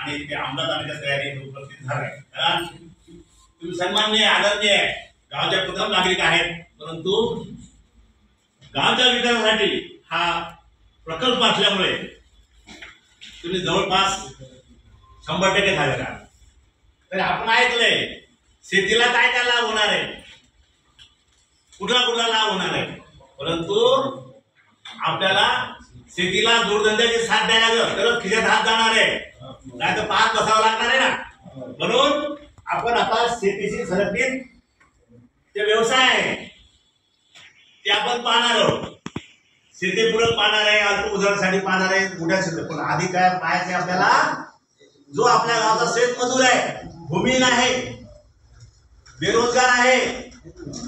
आणि ते अंमलबजावणीच्या तयारीत उपस्थित झालाय. कारण तुम्ही सन्माननीय आदरणीय गावच्या प्रथम नागरिक आहेत, परंतु गावच्या विकासासाठी हा प्रकल्प असल्यामुळे तुम्ही जवळपास 100% झालेला. तर आपण ऐकलंय शेतीला काय काय लाभ होणार आहे, कुठला लाभ होणार आहे, परंतु आपल्याला शेतीला जोडधंद्याची साथ द्यायला लागेल तरच खिशात हात जाणार आहे, नाही तर पाहत बसावं लागणार आहे ना. म्हणून आपण आता शेतीशी संबंधित जे व्यवसाय आहे ते आपण पाहणार आहोत. शेतीपूरक पाहणार आहे, अल्प उदाहरणासाठी पाहणार आहे, मोठ्या शेती. पण आधी काय पाहायचे आपल्याला, जो आपल्या गावचा शेतमजूर आहे, भूमिहीन आहे, बेरोजगार आहे,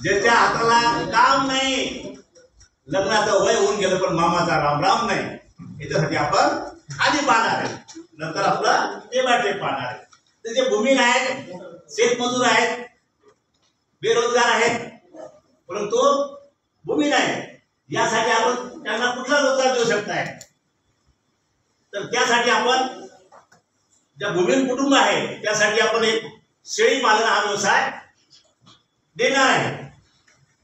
ज्याच्या हाताला काम नाही, लग्नाचं वय होऊन गेलं पण मामाचा राम नाही, याच्यासाठी आपण आधी पाहणार आहे, नंतर आपलं ते पाहणार आहे. तर जे भूमिहीन आहेत, शेतमजूर आहेत, बेरोजगार आहेत, परंतु भूमिहीन आहेत, यासाठी आपण त्यांना कुठला रोजगार देऊ शकताय. तर त्यासाठी आपण ज्या भूमिहीन कुटुंब आहे त्यासाठी आपण एक शेळी पालन हा व्यवसाय देणार आहे.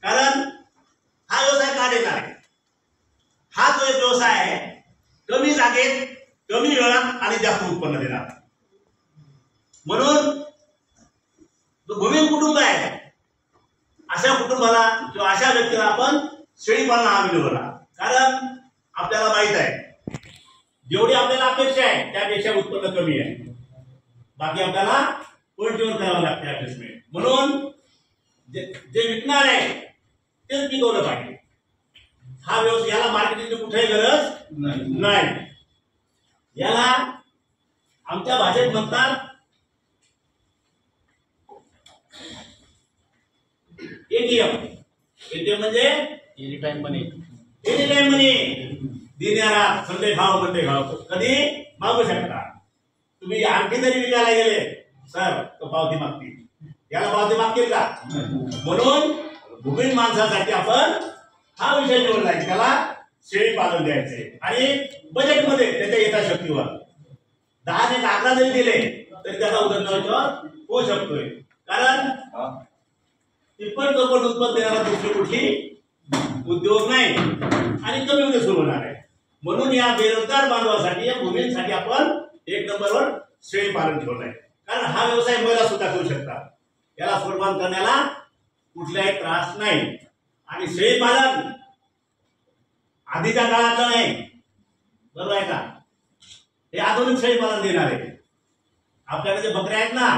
कारण हा व्यवसाय का देणार आहे, हा जो एक व्यवसाय आहे कमी जागेत कमी वेळात आणि जास्त उत्पन्न देणार. म्हणून जो भूमिहीन कुटुंब आहे अशा कुटुंबाला किंवा अशा व्यक्तीला आपण शेळी पालन हा मिळवला. कारण आपल्याला माहित आहे जेवढी आपल्याला अपेक्षा आहे त्यापेक्षा उत्पन्न कमी आहे, बाकी आपल्याला पलटीवर करावं लागते ऍडजस्टमेंट. म्हणून जे विकणार आहे तेच पिकवलं पाहिजे. हा व्यवसाय, याला मार्केटिंगची कुठेही गरज नाही. याला आमच्या भाषेत म्हणतात एटीएम. एटीएम म्हणजे एनी टाइम मनी देणारा. संडे खाव मंडे खाव कधी मागू शकता तुम्ही. आणखी जरी विकायला गेले सर तो पावती मागतील, याला पावती मागतील का. म्हणून भूमिहीन माणसासाठी आपण हा विषय निवडला, त्याला शेळी पालन द्यायचे आणि बजेटमध्ये त्याच्या यथाशक्तीवर 10 ते 11 जरी दिले तरी त्याचा उदरनिर्वाह होऊ शकतोय. कारण तिप्पट चौपट उत्पन्न देणारा दुसरी कुठली उद्योग नाही आणि कमी मध्ये सुरू होणार आहे. म्हणून या बेरोजगार बांधवासाठी, या भूमिहीनसाठी आपण 1 नंबरवर शेळी पालन ठेवलंय. कारण हा व्यवसाय महिला सुद्धा करू शकतात, याला सुरुवात करण्याला कुठलाही त्रास नाही. आणि शेळी पालन आधीच्या काळातलं नाही, बरोबर आहे का. हे आधुनिक शेळी पालन देणार आहे. आपल्याकडे जे बकऱ्या आहेत ना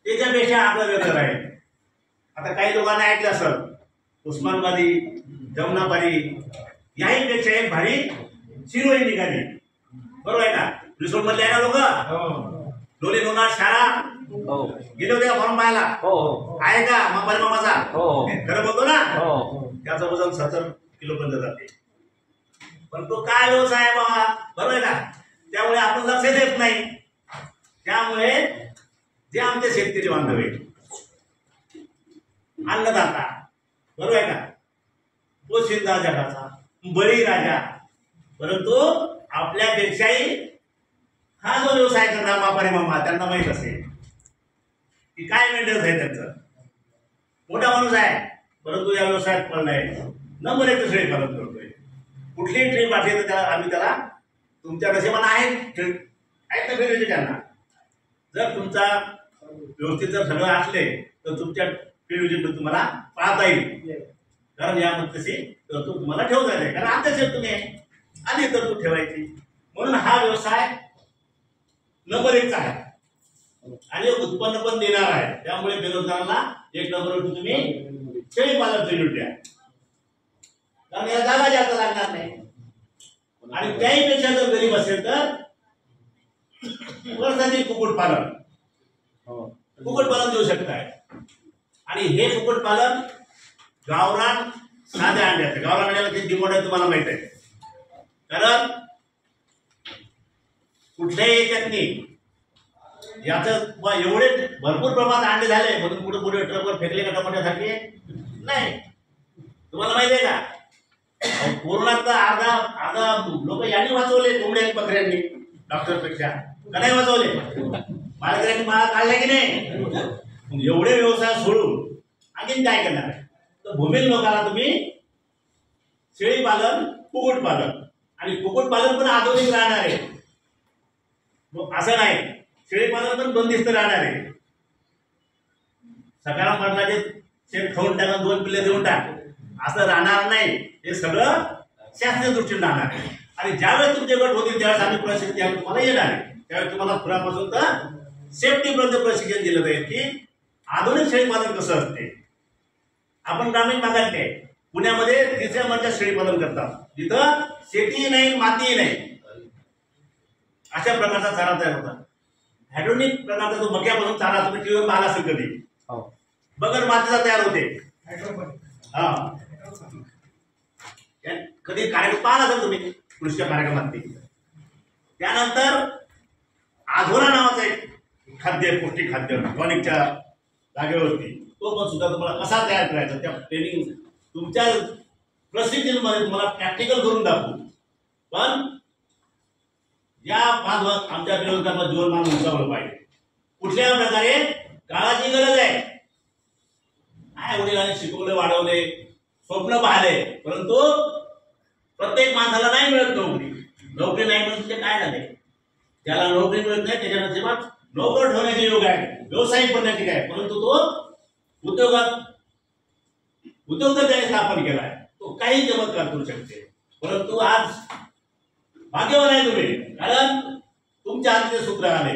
त्याच्यापेक्षा आपलं वेगळं आहे. आता काही लोकांना ऐकलं असेल उस्मानबादी, जमनाबादी याही पेक्षा एक भारी शिरोळी निघाली, बरोबर आहे का. रिसोर्ट मधले आहे ना लोक, डोली लोणार शाळा गेले होते का फॉर्म पाहायला, आहे का मग मामाचा, खरं बोलतो ना. त्याचं वजन 70 किलो पर्यंत जाते. पण तो काय व्यवसाय आहे बाबा, बरोबर आहे का. त्यामुळे आपण लक्ष देत नाही. त्यामुळे जे आमचे शेतकरी बांधव आहेत, अन्नदाता, बरोबर आहे का, पोशिंदा जगाचा बळी राजा, परंतु आपल्यापेक्षाही हा जो व्यवसाय करणार बापारे मामा त्यांना माहित असेल की काय मेंटेनन्स आहे त्यांचं. मोठा माणूस आहे परंतु या व्यवसायात पडलाय, नंबर 1 शेळी पालन करतोय. कुठलीही ट्रीप असली तर त्याला आम्ही त्याला तुमच्या नशिबाने आहेत ना फिरवते त्यांना. जर तुमचा व्यवस्थित जर सगळं असले तर तुमच्या फिरवते तुम्हाला पाहता येईल. कारण यामध्ये तशी तरतूद तुम्हाला ठेवता येते, कारण आताच तुम्ही आधी तरतूद ठेवायची. म्हणून हा व्यवसाय नंबर 1 चा आहे आणि उत्पन्न पण देणार आहे. त्यामुळे बेरोजगारांना 1 नंबरवर तुम्ही शेळी पालन ट्रेनिंग द्या, कारण याला जागा जास्त लागणार नाही. आणि त्याहीपेक्षा जर गरीब असेल तर वर्षाची कुक्कुटपालन देऊ शकताय. आणि हे कुक्कुटपालन गावरान साध्या अंड्याचं, गावरान अंड्याला किती डिमांड आहे तुम्हाला माहित आहे. कारण कुठल्याही याच्यातनी याचं एवढे भरपूर प्रमाणात अंडे झाले म्हणून कुठे कुठे ट्रकवर फेकले का टमाट्यासारखे नाही. तुम्हाला माहिती आहे का कोरोनात अर्धा लोक यांनी वाचवले कोंबड्या बकऱ्यांनी डॉक्टरपेक्षा. का नाही वाजवले? मालकऱ्यांनी माळा काढला की नाही? मग एवढे व्यवसाय सोडून आणखीन काय करणार? तर भूमिहीन लोकांना तुम्ही शेळी पालन, कुक्कुट पालन आणि कुक्कुट पालन पण आधुनिक राहणार आहे. मग असं नाही शेळी पालन पण बंदिस्त राहणार आहे. सकाराम पाटलाचे शेत खाऊन टाका, 2 पिल्ले देऊन टाक, असं राहणार नाही. हे सगळं शास्त्रीय दृष्टीने राहणार आहे. आणि ज्यावेळेस तुमचे गट होतील त्यावेळेस आम्ही प्रशिक्षण त्यावेळेस तुम्हाला येणार आहे. त्यावेळेस तुम्हाला खुरापासून तर सेफ्टीपर्यंत प्रशिक्षण दिलं जाईल की आधुनिक शेळी पालन कसं असते. आपण ग्रामीण भागातले पुण्यामध्ये 3ऱ्या मजल्यावर शेळी पालन करतात, जिथं शेती नाही, माती नाही, अशा प्रकारचा चारा तयार होता. हायड्रोनिक प्रकारचा जो मक्यापासून चारा तुम्ही टीव्हीवर पाहिला असेल कधी, बगर मातीचा तयार होते. हा, कधी कार्यक्रम पाहिला असेल तुम्ही कृषी कार्यक्रमात. त्यानंतर आधोरा नावाचा एक खाद्य, पौष्टिक खाद्य टॉनिकच्या जागेवरती, तो पण सुद्धा तुम्हाला कसा तयार करायचा त्या ट्रेनिंग तुमच्या प्रशिक्षणामध्ये तुम्हाला प्रॅक्टिकल करून दाखवू. पण या भागात आमच्या बेरोजगारांना जीवनमान उंचावलं पाहिजे. कुठल्या प्रकारे काळाची गरज आहे. काय वडिलांनी शिकवले, वाढवले, स्वप्न पाहिले, परंतु प्रत्येक माणसाला नाही मिळत नोकरी. नोकरी नाही मिळत म्हणजे काय झाले? त्याला नोकरी मिळत नाही, त्याच्या नशिबात नोकर ठेवण्याचे योग आहे, व्यावसायिक बनण्याचे काय, परंतु तो उद्योग जर त्याने स्थापन केलाय, तो काही चमत्कार करू शकते. परंतु आज भाग्यवान आहे तुम्ही, कारण तुमच्या हाती सूत्र आले.